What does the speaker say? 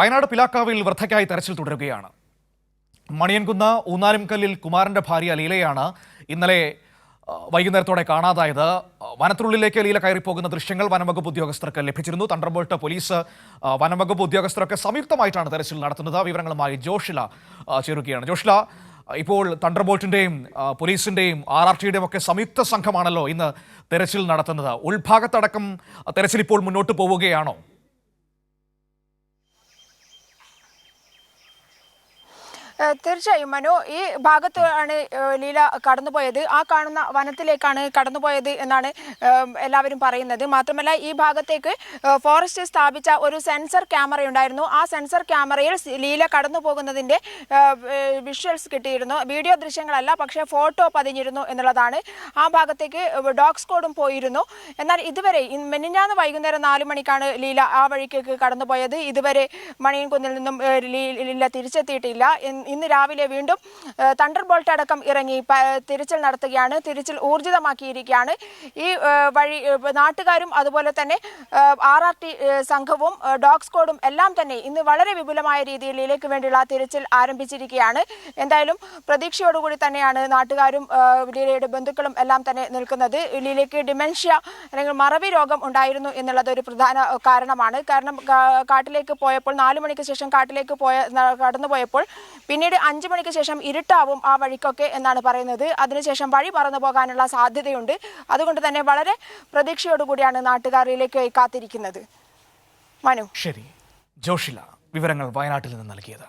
വയനാട് പിലാക്കാവിൽ വൃദ്ധയ്ക്കായി തെരച്ചിൽ തുടരുകയാണ്. മണിയൻകുന്ന് ഊന്നാലുംകല്ലിൽ കുമാരന്റെ ഭാര്യ ലീലയാണ് ഇന്നലെ വൈകുന്നേരത്തോടെ കാണാതായത്. വനത്തിനുള്ളിലേക്ക് ലീല കയറിപ്പോകുന്ന ദൃശ്യങ്ങൾ വനംവകുപ്പ് ഉദ്യോഗസ്ഥർക്ക് ലഭിച്ചിരുന്നു. തണ്ടർബോൾട്ട്, പോലീസ്, വനംവകുപ്പ് ഉദ്യോഗസ്ഥരൊക്കെ സംയുക്തമായിട്ടാണ് തെരച്ചിൽ നടത്തുന്നത്. വിവരങ്ങളുമായി ജോഷില ചേരുകയാണ്. ജോഷില, ഇപ്പോൾ തണ്ടർബോൾട്ടിന്റെയും പോലീസിന്റെയും RRTയുടെയും ഒക്കെ സംയുക്ത സംഘമാണല്ലോ ഇന്ന് തെരച്ചിൽ നടത്തുന്നത്. ഉൾഭാഗത്തടക്കം തെരച്ചിൽ ഇപ്പോൾ മുന്നോട്ട് പോവുകയാണോ? തീർച്ചയായും മനു, ഈ ഭാഗത്താണ് ലീല കടന്നുപോയത്. ആ കാണുന്ന വനത്തിലേക്കാണ് കടന്നുപോയത് എന്നാണ് എല്ലാവരും പറയുന്നത്. മാത്രമല്ല, ഈ ഭാഗത്തേക്ക് ഫോറസ്റ്റ് സ്ഥാപിച്ച ഒരു സെൻസർ ക്യാമറയുണ്ടായിരുന്നു. ആ സെൻസർ ക്യാമറയിൽ ലീല കടന്നു പോകുന്നതിൻ്റെ വിഷ്വൽസ് കിട്ടിയിരുന്നു. വീഡിയോ ദൃശ്യങ്ങളല്ല, പക്ഷേ ഫോട്ടോ പതിഞ്ഞിരുന്നു എന്നുള്ളതാണ്. ആ ഭാഗത്തേക്ക് ഡോഗ് സ്ക്വാഡും പോയിരുന്നു. എന്നാൽ ഇതുവരെ മെനിഞ്ഞാന്ന് വൈകുന്നേരം 4 മണിക്കാണ് ലീല ആ വഴിക്കേക്ക് കടന്നുപോയത്. ഇതുവരെ മണിയൻകുന്നിൽ നിന്നും ലീല തിരിച്ചെത്തിയിട്ടില്ല. ഇന്ന് രാവിലെ വീണ്ടും തണ്ടർബോൾട്ട് അടക്കം ഇറങ്ങി തിരച്ചിൽ നടത്തുകയാണ്. തിരച്ചിൽ ഊർജിതമാക്കിയിരിക്കുകയാണ്. ഈ വഴി നാട്ടുകാരും അതുപോലെ തന്നെ RRT സംഘവും ഡോഗ് സ്ക്വാഡും എല്ലാം തന്നെ ഇന്ന് വളരെ വിപുലമായ രീതിയിൽ ലീലയ്ക്ക് വേണ്ടിയുള്ള തിരച്ചിൽ ആരംഭിച്ചിരിക്കുകയാണ്. എന്തായാലും പ്രതീക്ഷയോടുകൂടി തന്നെയാണ് നാട്ടുകാരും ലീലയുടെ ബന്ധുക്കളും എല്ലാം തന്നെ നിൽക്കുന്നത്. ലീലയ്ക്ക് ഡിമെൻഷ്യ അല്ലെങ്കിൽ മറവി രോഗം ഉണ്ടായിരുന്നു എന്നുള്ളത് ഒരു പ്രധാന കാരണമാണ്. കാരണം കാട്ടിലേക്ക് പോയപ്പോൾ 4 മണിക്ക് ശേഷം കാട്ടിലേക്ക് കടന്നുപോയപ്പോൾ പിന്നീട് 5 മണിക്ക് ശേഷം ഇരുട്ടാവും ആ വഴിക്കൊക്കെ എന്നാണ് പറയുന്നത്. അതിനുശേഷം വഴി പറന്നു പോകാനുള്ള സാധ്യതയുണ്ട്. അതുകൊണ്ട് തന്നെ വളരെ പ്രതീക്ഷയോടുകൂടിയാണ് നാട്ടുകാരിലേക്ക് കാത്തിരിക്കുന്നത്. മനു. ശരി, ജോഷില വിവരങ്ങൾ വയനാട്ടിൽ നിന്ന് നൽകിയത്.